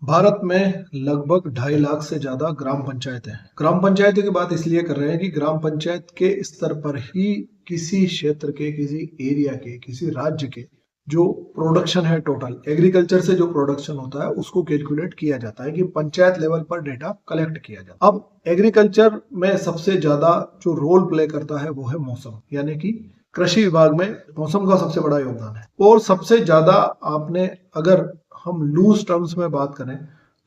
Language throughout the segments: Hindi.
भारत में लगभग 2.5 लाख से ज्यादा ग्राम पंचायतें हैं। ग्राम पंचायतों की बात इसलिए कर रहे हैं कि ग्राम पंचायत के स्तर पर ही किसी क्षेत्र के, किसी एरिया के, किसी राज्य के जो प्रोडक्शन है, टोटल एग्रीकल्चर से जो प्रोडक्शन होता है उसको कैलकुलेट किया जाता है कि पंचायत लेवल पर डेटा कलेक्ट किया जाता है। अब एग्रीकल्चर में सबसे ज्यादा जो रोल प्ले करता है वो है मौसम, यानी कि कृषि विभाग में मौसम का सबसे बड़ा योगदान है। और सबसे ज्यादा आपने, अगर हम लूज टर्म्स में बात करें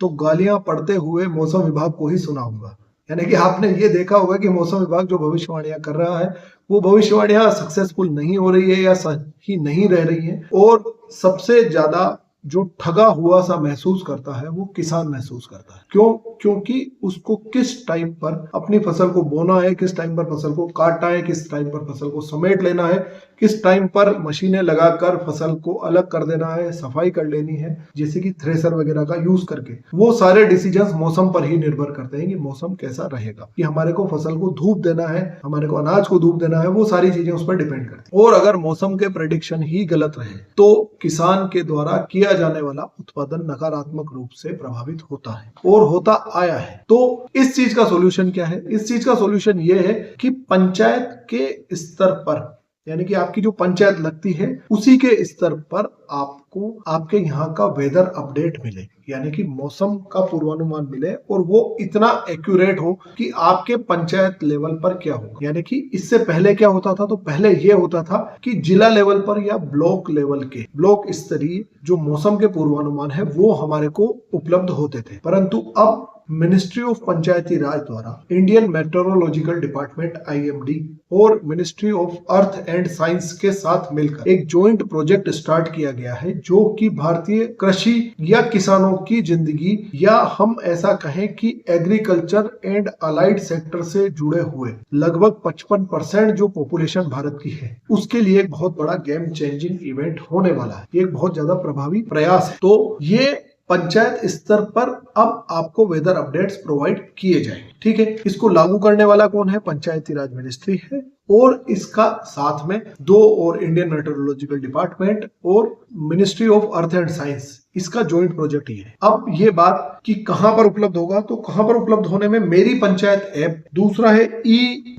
तो गालियां पड़ते हुए मौसम विभाग को ही सुना होगा। यानी कि आपने ये देखा होगा कि मौसम विभाग जो भविष्यवाणियां कर रहा है वो भविष्यवाणियां सक्सेसफुल नहीं हो रही है या सही नहीं रह रही है। और सबसे ज्यादा जो ठगा हुआ सा महसूस करता है वो किसान महसूस करता है। क्यों? क्योंकि उसको किस टाइम पर अपनी फसल को बोना है, किस टाइम पर फसल को काटना है, किस टाइम पर फसल को समेट लेना है, किस टाइम पर मशीनें लगाकर फसल को अलग कर देना है, सफाई कर लेनी है, जैसे कि थ्रेसर वगैरह का यूज करके। वो सारे डिसीजंस मौसम पर ही निर्भर करते हैं कि मौसम कैसा रहेगा, कि हमारे को फसल को धूप देना है, हमारे को अनाज को धूप देना है, वो सारी चीजें उस पर डिपेंड करती हैं। और अगर मौसम के प्रेडिक्शन ही गलत रहे तो किसान के द्वारा किया जाने वाला उत्पादन नकारात्मक रूप से प्रभावित होता है और होता आया है। तो इस चीज का सॉल्यूशन क्या है? इस चीज का सॉल्यूशन ये है कि पंचायत के स्तर पर, यानी कि आपकी जो पंचायत लगती है उसी के स्तर पर आपको आपके यहाँ का वेदर अपडेट मिले, यानी कि मौसम का पूर्वानुमान मिले और वो इतना एक्यूरेट हो कि आपके पंचायत लेवल पर क्या हो। यानी कि इससे पहले क्या होता था? तो पहले ये होता था कि जिला लेवल पर या ब्लॉक लेवल के, ब्लॉक स्तरीय जो मौसम के पूर्वानुमान है वो हमारे को उपलब्ध होते थे। परंतु अब मिनिस्ट्री ऑफ पंचायती राज द्वारा इंडियन मेट्रोलॉजिकल डिपार्टमेंट IMD और ministry of earth and science के साथ मिलकर एक जॉइंट प्रोजेक्ट स्टार्ट किया गया है, जो कि भारतीय कृषि या किसानों की जिंदगी, या हम ऐसा कहें कि एग्रीकल्चर एंड अलाइड सेक्टर से जुड़े हुए लगभग 55% जो पॉपुलेशन भारत की है उसके लिए एक बहुत बड़ा गेम चेंजिंग इवेंट होने वाला है। ये एक बहुत ज्यादा प्रभावी प्रयास है। तो ये पंचायत स्तर पर अब आपको वेदर अपडेट्स प्रोवाइड किए जाएंगे। ठीक है, इसको लागू करने वाला कौन है? पंचायती राज मिनिस्ट्री है। और इसका साथ में दो और, इंडियन मेट्रोलॉजिकल डिपार्टमेंट और ministry of earth and science, इसका जॉइंट प्रोजेक्ट ही है। अब ये बात कि कहां पर उपलब्ध होगा, तो कहां पर उपलब्ध होने में मेरी पंचायत ऐप, दूसरा है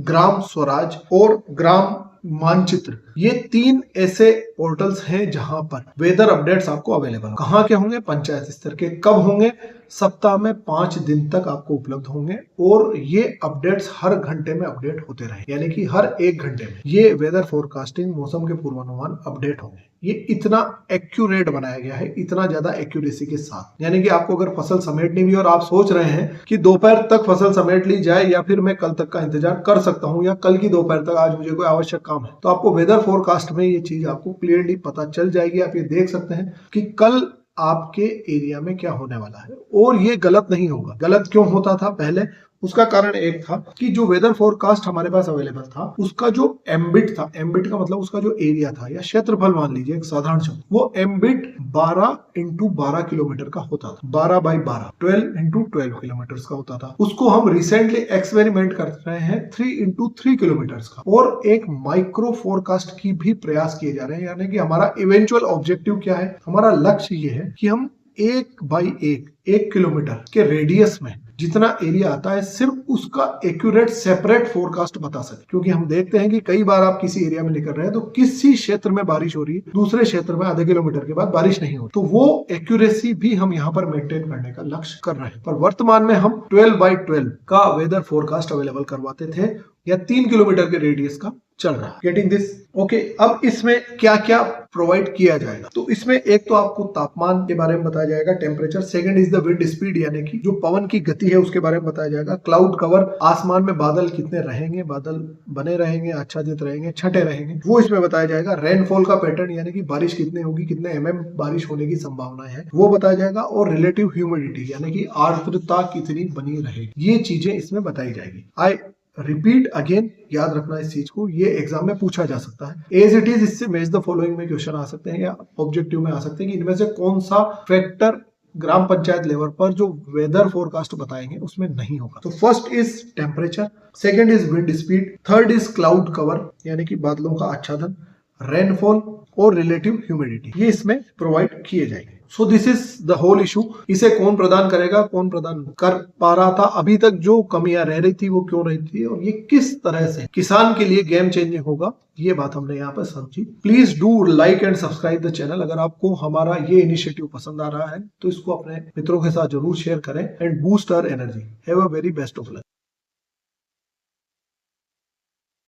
ग्राम स्वराज और ग्राम मानचित्र, ये 3 ऐसे पोर्टल्स हैं जहां पर वेदर अपडेट्स आपको अवेलेबल होंगे। कहां के होंगे? पंचायत स्तर के। कब होंगे? सप्ताह में 5 दिन तक आपको उपलब्ध होंगे और ये अपडेट्स हर घंटे में अपडेट होते रहे, यानी कि हर 1 घंटे में ये वेदर फोरकास्टिंग, मौसम के पूर्वानुमान अपडेट होंगे। ये इतना एक्यूरेट बनाया गया है, इतना ज्यादा एक्यूरेसी के साथ, यानी कि आपको अगर फसल समेटनी भी और आप सोच रहे हैं कि दोपहर तक फसल समेट ली जाए या फिर मैं कल तक का इंतजार कर सकता हूं या कल की दोपहर तक, आज मुझे कोई आवश्यक काम है, तो आपको वेदर फोरकास्ट में ये चीज आपको क्लियरली पता चल जाएगी। आप ये देख सकते हैं कि कल आपके एरिया में क्या होने वाला है। और ये गलत नहीं होगा। गलत क्यों होता था पहले? उसका कारण एक था कि जो वेदर फोरकास्ट हमारे पास अवेलेबल था उसका जो एम्बिट था, एम्बिट का मतलब उसका जो एरिया था या क्षेत्रफल, मान लीजिए एक साधारण शब्द, वो एम्बिट 12 × 12 किलोमीटर का होता था। 12 × 12, 12 × 12 किलोमीटर का होता था। उसको हम रिसेंटली एक्सपेरिमेंट कर रहे हैं 3 × 3 किलोमीटर का, और एक माइक्रो फोरकास्ट की भी प्रयास किए जा रहे हैं। यानी कि हमारा इवेंचुअल ऑब्जेक्टिव क्या है? हमारा लक्ष्य ये है कि हम 1 किलोमीटर के रेडियस में जितना एरिया आता है सिर्फ उसका एक्यूरेट सेपरेट फोरकास्ट बता सके। क्योंकि हम देखते हैं कि कई बार आप किसी एरिया में निकल रहे हैं तो किसी क्षेत्र में बारिश हो रही है, दूसरे क्षेत्र में आधे किलोमीटर के बाद बारिश नहीं होती, तो वो एक्यूरेसी भी हम यहाँ पर मेंटेन करने का लक्ष्य कर रहे हैं। पर वर्तमान में हम 12/12 का वेदर फोरकास्ट अवेलेबल करवाते थे, या 3 किलोमीटर के रेडियस का चल रहा है। Getting this? ओके। अब इसमें क्या क्या प्रोवाइड किया जाएगा? तो इसमें एक तो आपको तापमान के बारे में बताया जाएगा, temperature. Second is the wind speed, यानी कि जो पवन की गति है उसके बारे में बताया जाएगा। क्लाउड कवर, आसमान में बादल कितने रहेंगे, बादल बने रहेंगे, आच्छादित रहेंगे, छठे रहेंगे, वो इसमें बताया जाएगा। रेनफॉल का पैटर्न, यानी कि बारिश कितनी होगी, कितने mm बारिश होने की संभावना है, वो बताया जाएगा। और रिलेटिव ह्यूमिडिटी, यानी कि आर्द्रता कितनी बनी रहेगी, ये चीजें इसमें बताई जाएगी। आई रिपीट अगेन, याद रखना इस चीज को, ये एग्जाम में पूछा जा सकता है। एज इट इज, इससे मैच द फॉलोइंग में क्वेश्चन आ सकते हैं या ऑब्जेक्टिव में आ सकते हैं कि इनमें से कौन सा फैक्टर ग्राम पंचायत लेवल पर जो वेदर फोरकास्ट बताएंगे उसमें नहीं होगा। तो first is temperature, second is wind speed, third is cloud cover, यानी कि बादलों का आच्छादन, रेनफॉल और रिलेटिव ह्यूमिडिटी, ये इसमें प्रोवाइड किए जाएंगे। So this is the whole issue. इसे कौन प्रदान करेगा, कौन प्रदान कर पा रहा था, अभी तक जो कमियां रह रही थी वो क्यों रही थी, और ये किस तरह से किसान के लिए गेम चेंजिंग होगा, ये बात हमने यहाँ पर समझी। Please do like and subscribe the channel. अगर आपको हमारा ये इनिशिएटिव पसंद आ रहा है तो इसको अपने मित्रों के साथ जरूर शेयर करें and boost our energy. Have a very best of luck.